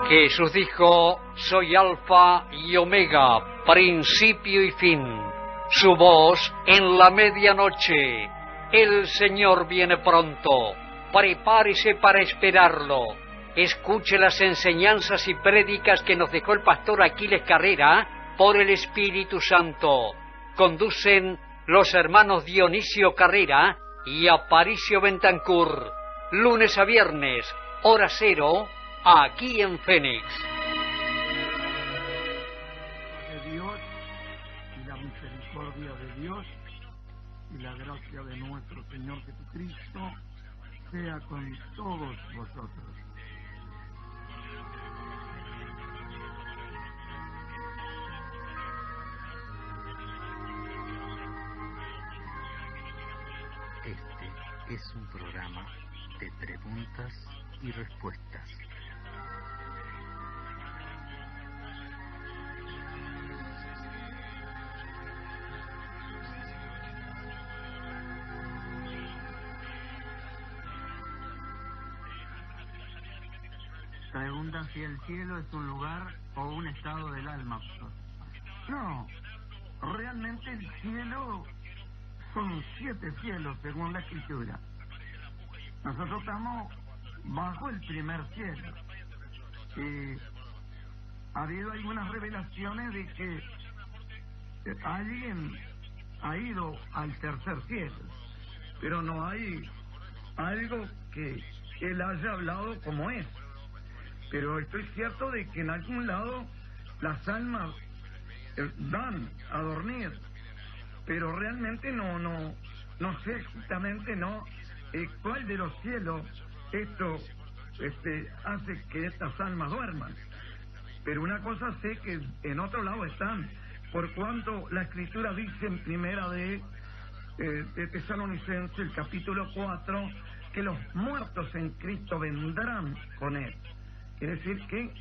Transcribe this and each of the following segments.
Jesús dijo: soy Alfa y Omega, principio y fin. Su voz en la medianoche. El Señor viene pronto. Prepárese para esperarlo. Escuche las enseñanzas y prédicas que nos dejó el pastor Aquiles Carrera por el Espíritu Santo. Conducen los hermanos Dionisio Carrera y Aparicio Bentancur. Lunes a viernes, hora cero, aquí en Fénix. De Dios y la misericordia de Dios y la gracia de nuestro Señor Jesucristo sea con todos vosotros. Este es un programa de preguntas y respuestas. Preguntan si el cielo es un lugar o un estado del alma. No, realmente el cielo son 7 cielos según la Escritura. Nosotros estamos bajo el primer cielo. Y ha habido algunas revelaciones de que alguien ha ido al tercer cielo, pero no hay algo que él haya hablado como es. Pero estoy cierto de que en algún lado las almas van a dormir, pero realmente no sé exactamente cuál de los cielos esto hace que estas almas duerman. Pero una cosa sé que en otro lado están, por cuanto la Escritura dice en primera de Tesalonicenses, el capítulo 4, que los muertos en Cristo vendrán con Él. Quiere decir que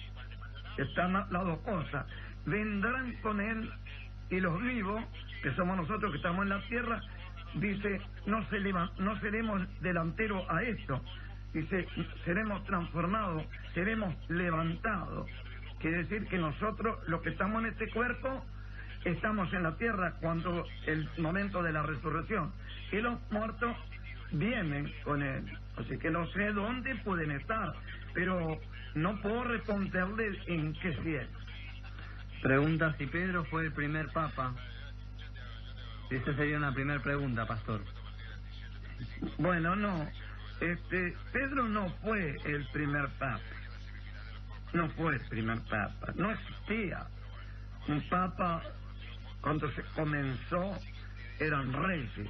están las dos cosas, vendrán con Él, y los vivos, que somos nosotros que estamos en la tierra, dice, no seremos delanteros a esto, dice, seremos transformados, seremos levantados. Quiere decir que nosotros, los que estamos en este cuerpo, estamos en la tierra cuando el momento de la resurrección, y los muertos vienen con Él. Así que no sé dónde pueden estar, pero no puedo responderle en qué cielo. Pregunta si Pedro fue el primer papa. Esa sería una primera pregunta, pastor. Bueno, no. Pedro no fue el primer papa. No fue el primer papa. No existía un papa. Cuando se comenzó eran reyes.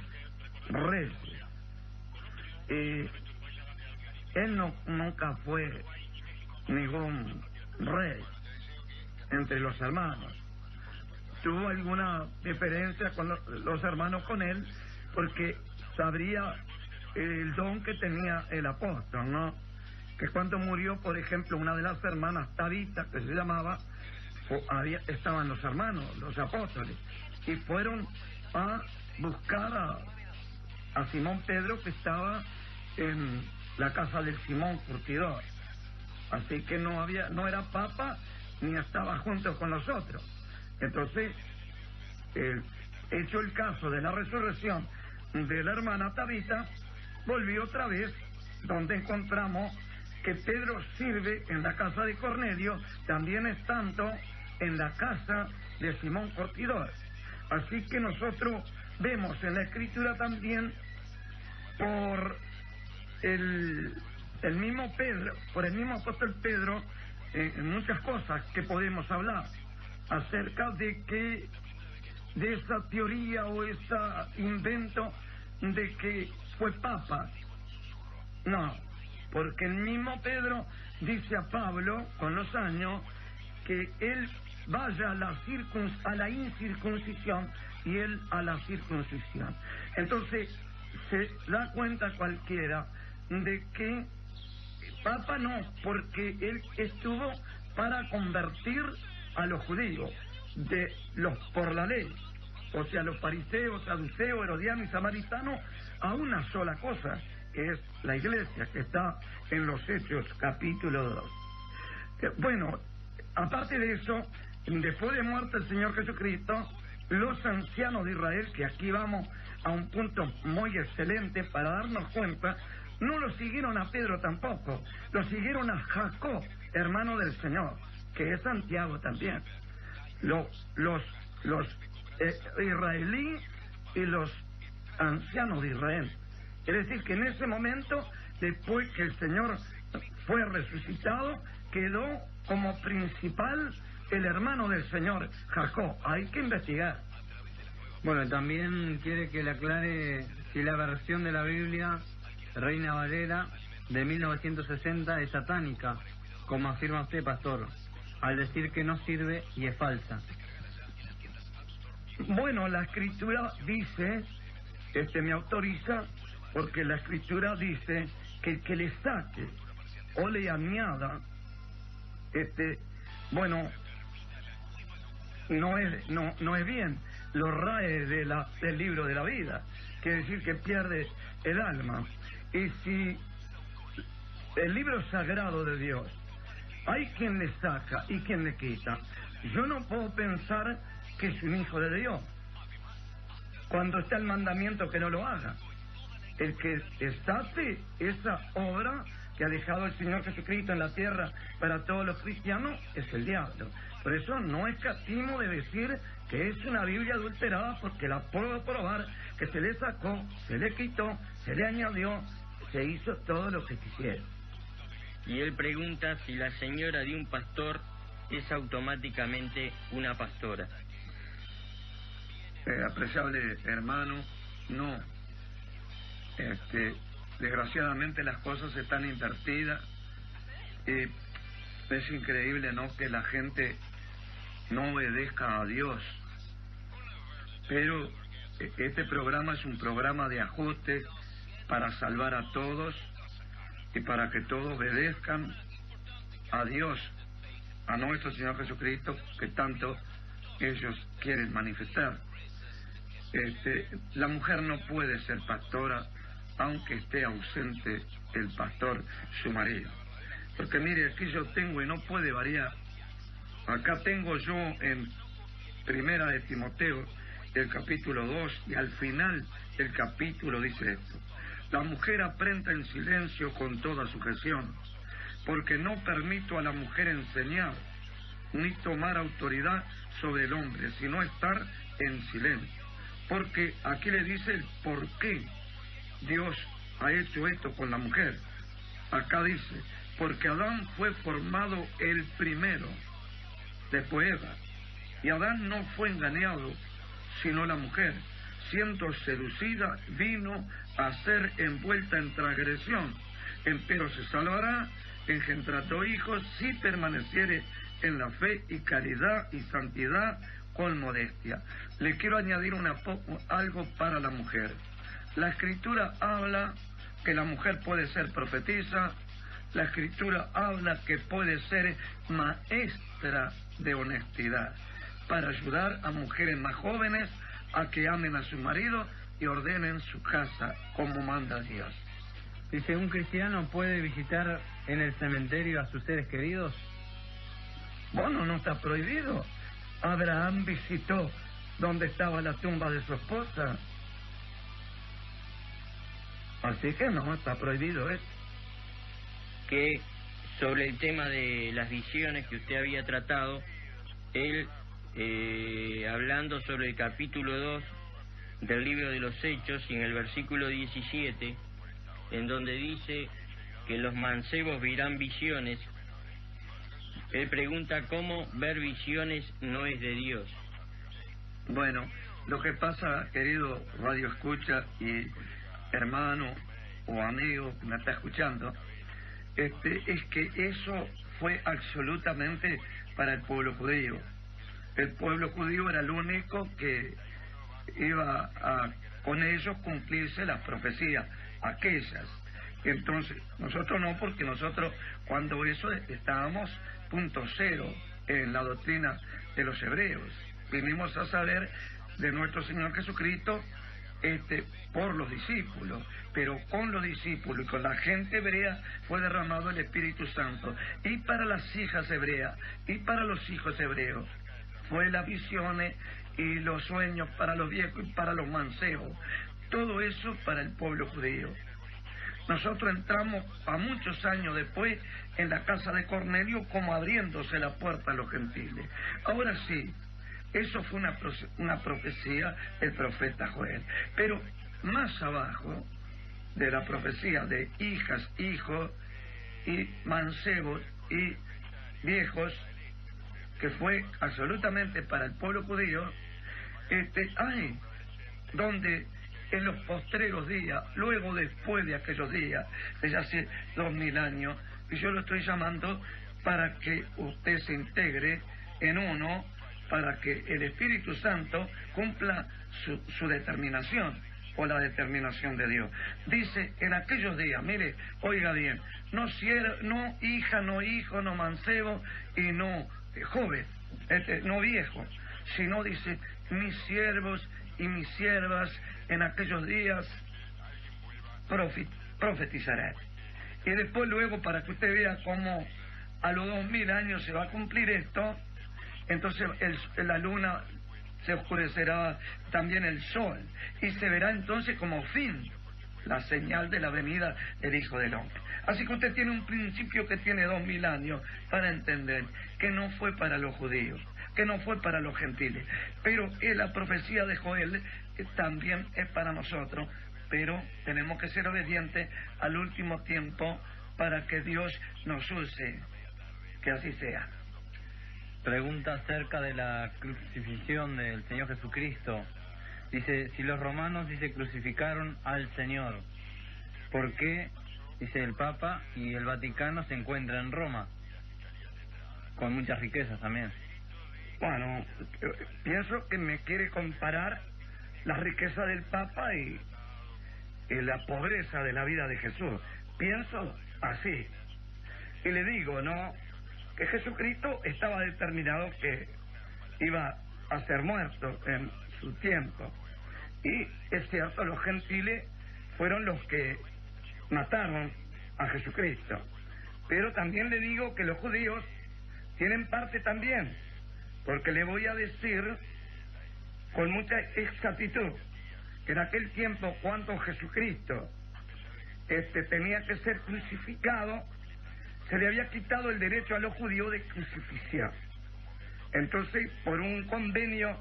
Él nunca fue ningún rey entre los hermanos. Tuvo alguna diferencia con los hermanos con él, porque sabría el don que tenía el apóstol, ¿no? Que cuando murió, por ejemplo, una de las hermanas, Tabita, que se llamaba, estaban los hermanos, los apóstoles, y fueron a buscar a Simón Pedro, que estaba en la casa del Simón Curtidor. Así que no era papa ni estaba junto con nosotros. Entonces, hecho el caso de la resurrección de la hermana Tabita, volvió otra vez donde encontramos que Pedro sirve en la casa de Cornelio, también estando en la casa de Simón Curtidor. Así que nosotros vemos en la Escritura también por el mismo Pedro, por el mismo apóstol Pedro, muchas cosas que podemos hablar acerca de esa teoría o ese invento de que fue papa. No, porque el mismo Pedro dice a Pablo con los años que él vaya a la incircuncisión y él a la circuncisión. Entonces se da cuenta cualquiera de que papa no, porque él estuvo para convertir a los judíos por la ley, o sea, los fariseos, saduceos, herodianos y samaritanos, a una sola cosa, que es la iglesia, que está en los Hechos capítulo 2. Bueno, aparte de eso, después de muerto el Señor Jesucristo, los ancianos de Israel, que aquí vamos a un punto muy excelente para darnos cuenta, no lo siguieron a Pedro tampoco, lo siguieron a Jacob, hermano del Señor, que es Santiago también. Los israelíes y los ancianos de Israel. Es decir, que en ese momento, después que el Señor fue resucitado, quedó como principal el hermano del Señor, Jacob. Hay que investigar. Bueno, también quiere que le aclare si la versión de la Biblia, Reina Valera, de 1960, es satánica, como afirma usted, pastor, al decir que no sirve y es falsa. Bueno, la Escritura dice, me autoriza, porque la Escritura dice que el que le saque o le añada, bueno, no es bien, lo rae del libro de la vida, quiere decir que pierde el alma. Y si el libro sagrado de Dios, hay quien le saca y quien le quita, yo no puedo pensar que es un hijo de Dios, cuando está el mandamiento que no lo haga. El que deshace esa obra que ha dejado el Señor Jesucristo en la tierra para todos los cristianos es el diablo. Por eso no escatimo de decir que es una Biblia adulterada, porque la puedo probar que se le sacó, se le quitó, se le añadió, se hizo todo lo que quisiera. Y él pregunta si la señora de un pastor es automáticamente una pastora. Apreciable hermano, no. Desgraciadamente las cosas están invertidas y es increíble, ¿no?, que la gente no obedezca a Dios. Pero este programa es un programa de ajuste para salvar a todos y para que todos obedezcan a Dios, a nuestro Señor Jesucristo, que tanto ellos quieren manifestar. La mujer no puede ser pastora aunque esté ausente el pastor, su marido. Porque mire, aquí yo tengo, y no puede variar, acá tengo yo en Primera de Timoteo, el capítulo 2, y al final del capítulo dice esto: la mujer aprenda en silencio con toda sujeción, porque no permito a la mujer enseñar, ni tomar autoridad sobre el hombre, sino estar en silencio. Porque aquí le dice el por qué Dios ha hecho esto con la mujer. Acá dice, porque Adán fue formado el primero, después Eva, y Adán no fue engañado, sino la mujer, siendo seducida, vino a ser envuelta en transgresión, empero se salvará, engendrando hijos, si permaneciere en la fe y caridad y santidad con modestia. Le quiero añadir algo para la mujer. La Escritura habla que la mujer puede ser profetisa, la Escritura habla que puede ser maestra de honestidad, para ayudar a mujeres más jóvenes a que amen a su marido y ordenen su casa como manda Dios. Dice, ¿un cristiano puede visitar en el cementerio a sus seres queridos? Bueno, no está prohibido. Abraham visitó donde estaba la tumba de su esposa. Así que no, está prohibido eso. Que sobre el tema de las visiones que usted había tratado, él, hablando sobre el capítulo 2 del libro de los Hechos, y en el versículo 17, en donde dice que los mancebos verán visiones, él pregunta cómo ver visiones no es de Dios. Bueno, lo que pasa, querido radio escucha y hermano o amigo que me está escuchando, es que eso fue absolutamente para el pueblo judío. El pueblo judío era el único que iba a con ellos cumplirse las profecías, aquellas. Entonces, nosotros no, porque nosotros cuando eso estábamos punto cero en la doctrina de los hebreos. Vinimos a saber de nuestro Señor Jesucristo por los discípulos, pero con los discípulos y con la gente hebrea fue derramado el Espíritu Santo, y para las hijas hebreas y para los hijos hebreos fue las visiones y los sueños para los viejos y para los mancebos, todo eso para el pueblo judío. Nosotros entramos a muchos años después en la casa de Cornelio como abriéndose la puerta a los gentiles. Ahora sí, eso fue una profecía del profeta Joel. Pero más abajo de la profecía de hijas, hijos y mancebos y viejos, que fue absolutamente para el pueblo judío, hay donde en los postreros días, luego después de aquellos días, desde hace 2000 años, y yo lo estoy llamando para que usted se integre en uno, para que el Espíritu Santo cumpla su determinación, o la determinación de Dios. Dice, en aquellos días, mire, oiga bien, no hija, no hijo, no mancebo, y no joven, no viejo, sino dice, mis siervos y mis siervas en aquellos días profetizarán. Y después luego, para que usted vea cómo a los 2000 años se va a cumplir esto, entonces la luna se oscurecerá, también el sol, y se verá entonces como fin la señal de la venida del Hijo del Hombre. Así que usted tiene un principio que tiene 2000 años para entender que no fue para los judíos, que no fue para los gentiles, pero la profecía de Joel también es para nosotros, pero tenemos que ser obedientes al último tiempo para que Dios nos use, que así sea. Pregunta acerca de la crucifixión del Señor Jesucristo. Dice, si los romanos, crucificaron al Señor, ¿por qué, el Papa y el Vaticano se encuentran en Roma? Con muchas riquezas también. Bueno, pienso que me quiere comparar la riqueza del Papa y la pobreza de la vida de Jesús. Pienso así. Y le digo, ¿no?, que Jesucristo estaba determinado que iba a ser muerto en su tiempo. Y es cierto, los gentiles fueron los que mataron a Jesucristo. Pero también le digo que los judíos tienen parte también, porque le voy a decir con mucha exactitud que en aquel tiempo, cuando Jesucristo tenía que ser crucificado, se le había quitado el derecho a los judíos de crucifixión. Entonces, por un convenio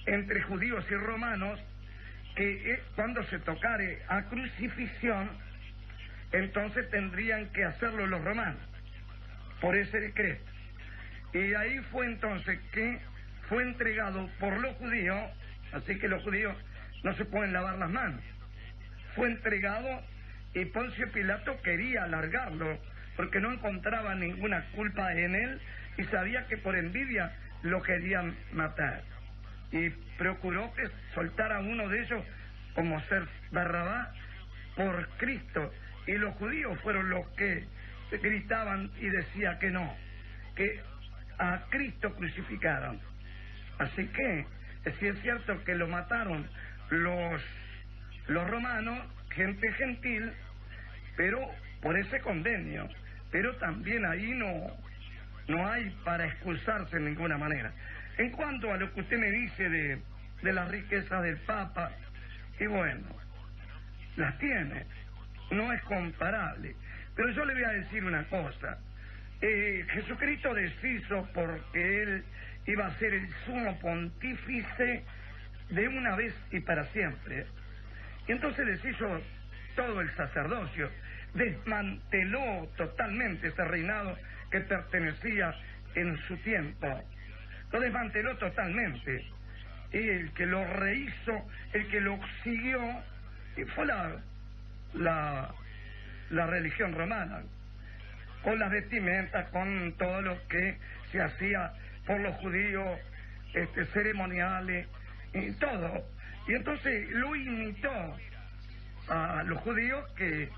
entre judíos y romanos, que cuando se tocare a crucifixión, entonces tendrían que hacerlo los romanos, por ese decreto. Y ahí fue entonces que fue entregado por los judíos, así que los judíos no se pueden lavar las manos. Fue entregado y Poncio Pilato quería alargarlo, porque no encontraba ninguna culpa en él y sabía que por envidia lo querían matar. Y procuró que soltara uno de ellos, como ser Barrabás, por Cristo. Y los judíos fueron los que gritaban y decían que no, que a Cristo crucificaron. Así que, sí es cierto que lo mataron los romanos, gente gentil, pero por ese convenio. Pero también ahí no hay para excusarse en ninguna manera. En cuanto a lo que usted me dice de la riqueza del Papa, y bueno, las tiene, no es comparable. Pero yo le voy a decir una cosa. Jesucristo deshizo, porque Él iba a ser el sumo pontífice de una vez y para siempre. Y entonces deshizo todo el sacerdocio, desmanteló totalmente ese reinado que pertenecía en su tiempo. Lo desmanteló totalmente. Y el que lo rehizo, el que lo siguió, fue la religión romana, con las vestimentas, con todo lo que se hacía por los judíos, ceremoniales y todo. Y entonces lo imitó a los judíos, que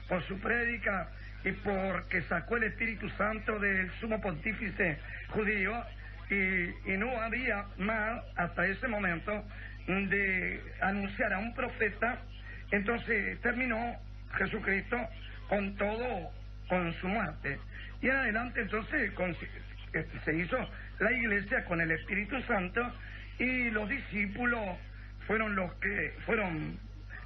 por su prédica y porque sacó el Espíritu Santo del sumo pontífice judío, y no había más hasta ese momento de anunciar a un profeta, entonces terminó Jesucristo con todo, con su muerte. Y en adelante entonces se hizo la iglesia con el Espíritu Santo, y los discípulos fueron los que fueron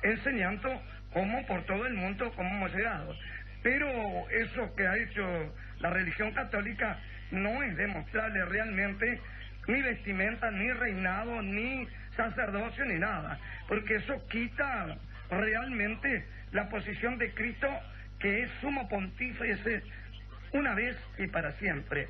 enseñando cómo por todo el mundo, cómo hemos llegado. Pero eso que ha hecho la religión católica no es demostrarle realmente ni vestimenta, ni reinado, ni sacerdocio, ni nada, porque eso quita realmente la posición de Cristo, que es sumo pontífice una vez y para siempre.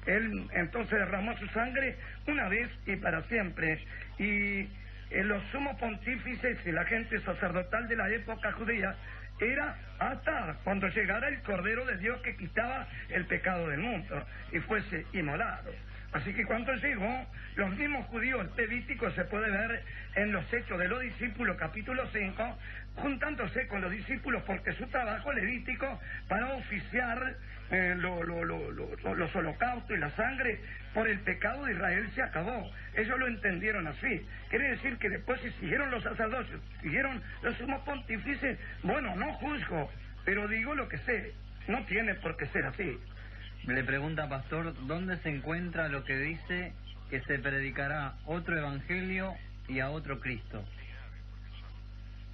Él entonces derramó su sangre una vez y para siempre, y los sumos pontífices y la gente sacerdotal de la época judía era hasta cuando llegara el Cordero de Dios que quitaba el pecado del mundo y fuese inmolado. Así que cuando llegó, los mismos judíos levíticos, se puede ver en los Hechos de los Discípulos, capítulo 5, juntándose con los discípulos, porque su trabajo levítico para oficiar los holocaustos y la sangre por el pecado de Israel se acabó. Ellos lo entendieron así. Quiere decir que después, si siguieron los sacerdocios, siguieron los sumos pontífices, bueno, no juzgo, pero digo lo que sé. No tiene por qué ser así. Le pregunta, pastor, ¿dónde se encuentra lo que dice que se predicará otro evangelio y a otro Cristo?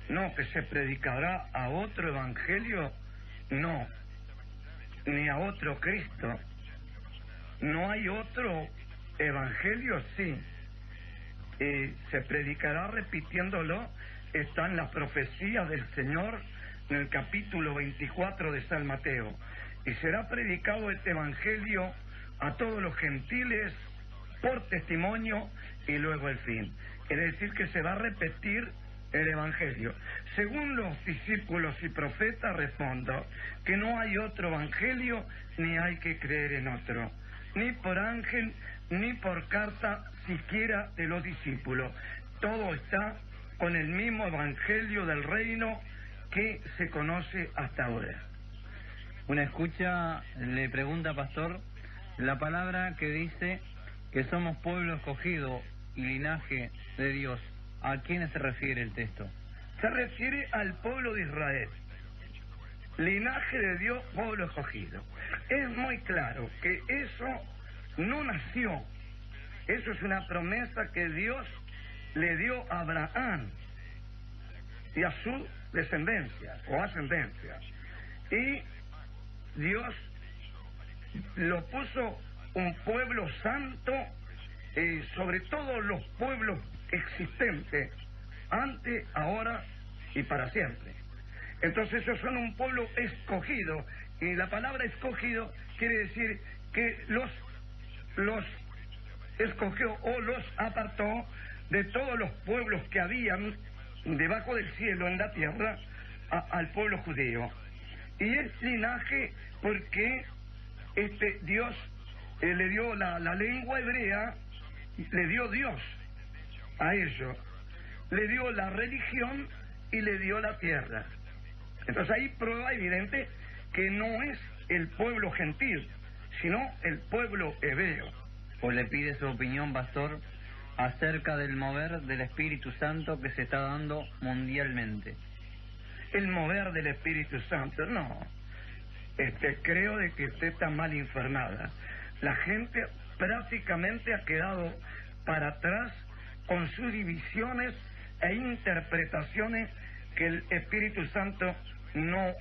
No, que se predicará a otro evangelio, no, ni a otro Cristo. No hay otro evangelio, sí. Se predicará repitiéndolo, están las profecías del Señor en el capítulo 24 de San Mateo. Y será predicado este evangelio a todos los gentiles por testimonio y luego el fin. Quiere decir que se va a repetir el evangelio. Según los discípulos y profetas, respondo que no hay otro evangelio, ni hay que creer en otro, ni por ángel, ni por carta siquiera de los discípulos. Todo está con el mismo evangelio del reino que se conoce hasta ahora. Una escucha le pregunta, pastor, la palabra que dice que somos pueblo escogido y linaje de Dios, ¿a quién se refiere el texto? Se refiere al pueblo de Israel. Linaje de Dios, pueblo escogido. Es muy claro que eso no nació. Eso es una promesa que Dios le dio a Abraham y a su descendencia o ascendencia. Y Dios lo puso un pueblo santo sobre todos los pueblos existentes, antes, ahora y para siempre. Entonces ellos son un pueblo escogido, y la palabra escogido quiere decir que los escogió o los apartó de todos los pueblos que habían debajo del cielo en la tierra al pueblo judío. Y es linaje porque Dios le dio la lengua hebrea, le dio Dios a ellos, le dio la religión y le dio la tierra. Entonces hay prueba evidente que no es el pueblo gentil, sino el pueblo hebreo. O le pide su opinión, pastor, acerca del mover del Espíritu Santo que se está dando mundialmente. El mover del Espíritu Santo, no. Creo de que usted está mal informada. La gente prácticamente ha quedado para atrás con sus divisiones e interpretaciones, que el Espíritu Santo no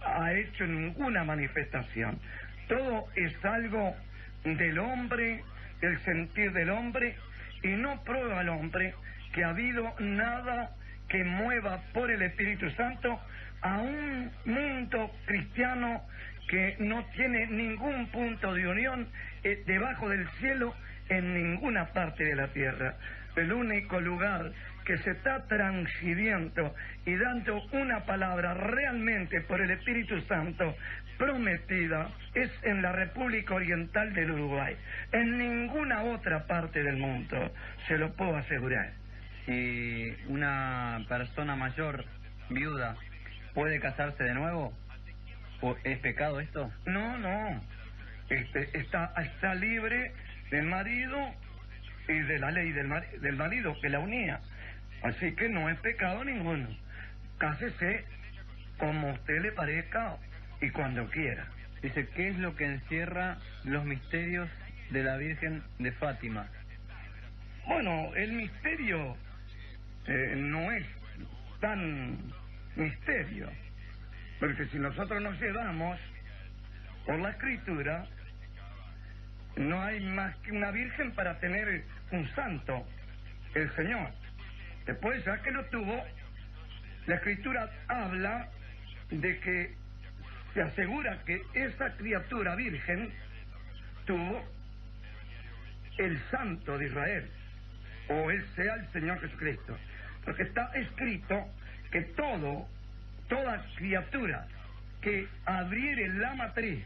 ha hecho ninguna manifestación. Todo es algo del hombre, el sentir del hombre, y no prueba al hombre que ha habido nada que mueva por el Espíritu Santo a un mundo cristiano que no tiene ningún punto de unión debajo del cielo en ninguna parte de la tierra. El único lugar que se está transgrediendo y dando una palabra realmente por el Espíritu Santo prometida es en la República Oriental del Uruguay. En ninguna otra parte del mundo, se lo puedo asegurar. Si una persona mayor, viuda, ¿puede casarse de nuevo? ¿O es pecado esto? No. Está libre del marido y de la ley del marido que la unía. Así que no es pecado ninguno. Cásese como a usted le parezca y cuando quiera. Dice, ¿qué es lo que encierra los misterios de la Virgen de Fátima? Bueno, el misterio no es tan misterio, porque si nosotros nos llevamos por la Escritura, no hay más que una virgen para tener un santo, el Señor. Después, ya que lo tuvo, la Escritura habla de que se asegura que esa criatura virgen tuvo el Santo de Israel, o Él sea el Señor Jesucristo, porque está escrito que toda criatura que abriere la matriz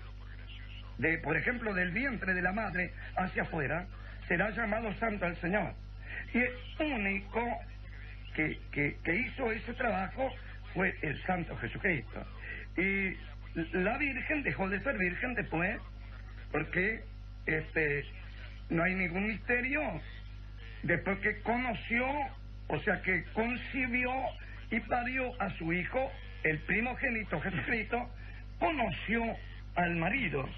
por ejemplo, del vientre de la madre hacia afuera, será llamado santo al Señor. Y el único que hizo ese trabajo fue el Santo Jesucristo. Y la Virgen dejó de ser virgen después, porque no hay ningún misterio. Después que conoció, o sea que concibió y parió a su hijo, el primogénito Jesucristo, conoció al marido.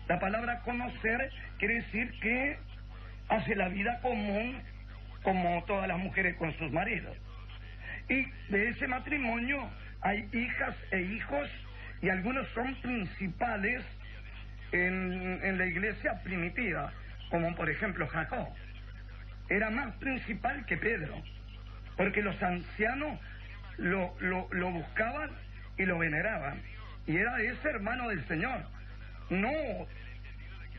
La palabra conocer quiere decir que hace la vida común como todas las mujeres con sus maridos. Y de ese matrimonio hay hijas e hijos, y algunos son principales en la iglesia primitiva, como por ejemplo Jacob. Era más principal que Pedro, porque los ancianos lo buscaban y lo veneraban, y era ese hermano del Señor, no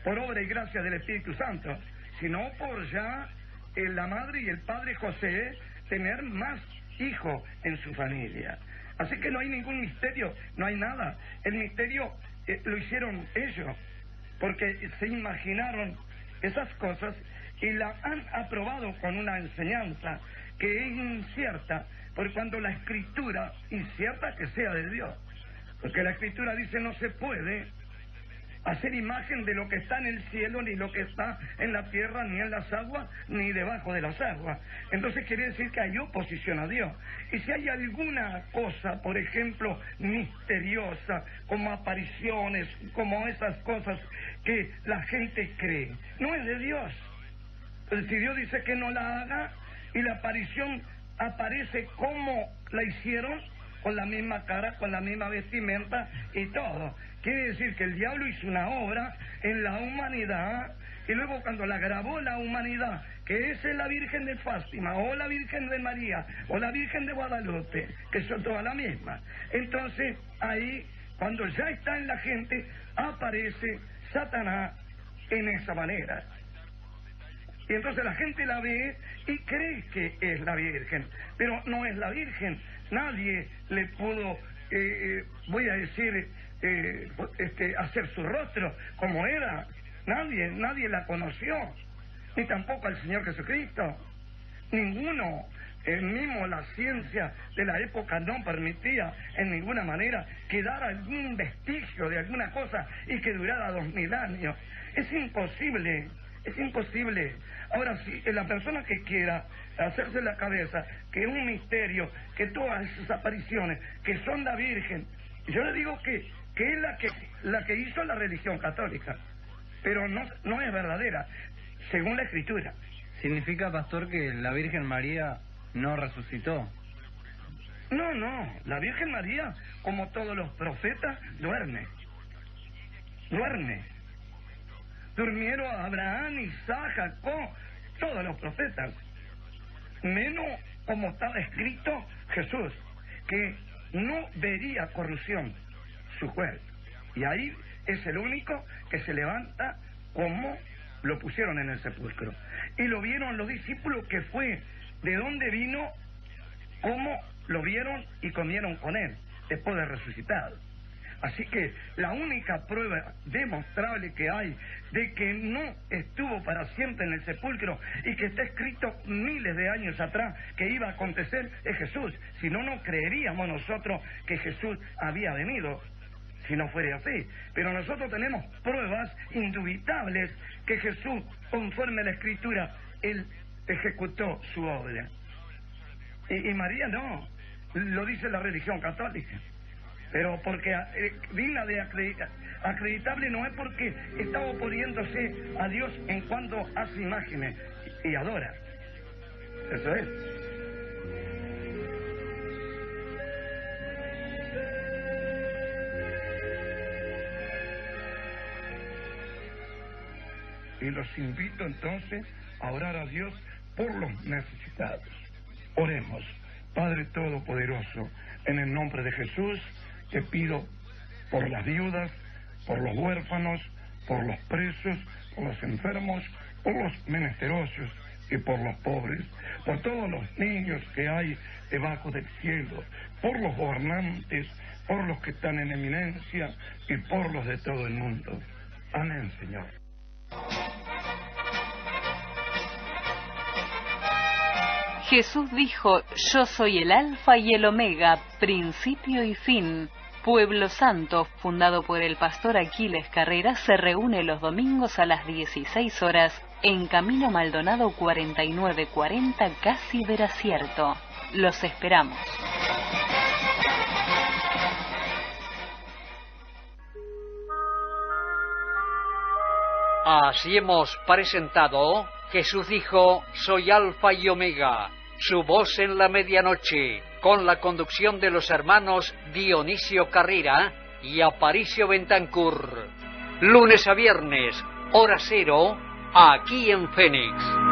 por obra y gracia del Espíritu Santo, sino por ya la madre y el padre José tener más hijos en su familia. Así que no hay ningún misterio, no hay nada. El misterio lo hicieron ellos, porque se imaginaron esas cosas y la han aprobado con una enseñanza que es incierta, por cuando la Escritura incierta que sea de Dios, porque la Escritura dice no se puede hacer imagen de lo que está en el cielo, ni lo que está en la tierra, ni en las aguas, ni debajo de las aguas. Entonces quiere decir que hay oposición a Dios. Y si hay alguna cosa, por ejemplo, misteriosa, como apariciones, como esas cosas que la gente cree, no es de Dios. Entonces, si Dios dice que no la haga, y la aparición aparece como la hicieron, con la misma cara, con la misma vestimenta y todo, quiere decir que el diablo hizo una obra en la humanidad, y luego cuando la grabó la humanidad, que es la Virgen de Fátima, o la Virgen de María, o la Virgen de Guadalupe, que son todas la misma, entonces ahí, cuando ya está en la gente, aparece Satanás en esa manera. Y entonces la gente la ve y cree que es la Virgen, pero no es la Virgen. Nadie le pudo, voy a decir, hacer su rostro como era. Nadie la conoció, ni tampoco al Señor Jesucristo. Ninguno, mismo la ciencia de la época no permitía en ninguna manera que dara algún vestigio de alguna cosa y que durara 2000 años. Es imposible. Es imposible. Ahora, si la persona que quiera hacerse la cabeza que es un misterio, que todas esas apariciones, que son la Virgen, yo le digo que es la que hizo la religión católica, pero no es verdadera, según la Escritura. ¿Significa, pastor, que la Virgen María no resucitó? No, la Virgen María, como todos los profetas, duerme. Durmieron Abraham, Isaac, Jacob, todos los profetas, menos como estaba escrito Jesús, que no vería corrupción su cuerpo, y ahí es el único que se levanta como lo pusieron en el sepulcro, y lo vieron los discípulos, que fue de dónde vino, cómo lo vieron y comieron con él después de resucitado. Así que la única prueba demostrable que hay de que no estuvo para siempre en el sepulcro y que está escrito miles de años atrás que iba a acontecer es Jesús. Si no, no creeríamos nosotros que Jesús había venido, si no fuera así. Pero nosotros tenemos pruebas indubitables que Jesús, conforme a la Escritura, Él ejecutó su obra. Y María no, lo dice la religión católica. Pero porque digna de acreditable no es porque está oponiéndose a Dios en cuanto hace imágenes y adora. Eso es. Y los invito entonces a orar a Dios por los necesitados. Oremos. Padre Todopoderoso, en el nombre de Jesús, te pido por las viudas, por los huérfanos, por los presos, por los enfermos, por los menesterosos y por los pobres, por todos los niños que hay debajo del cielo, por los gobernantes, por los que están en eminencia y por los de todo el mundo. Amén, Señor. Jesús dijo: yo soy el Alfa y el Omega, principio y fin. Pueblo Santo, fundado por el pastor Aquiles Carrera, se reúne los domingos a las 16 horas en Camino Maldonado 4940, casi Veracierto. Los esperamos. Así hemos presentado Jesús dijo: soy Alfa y Omega, su voz en la medianoche, con la conducción de los hermanos Dionisio Carrera y Aparicio Bentancur. Lunes a viernes, hora cero, aquí en Fénix.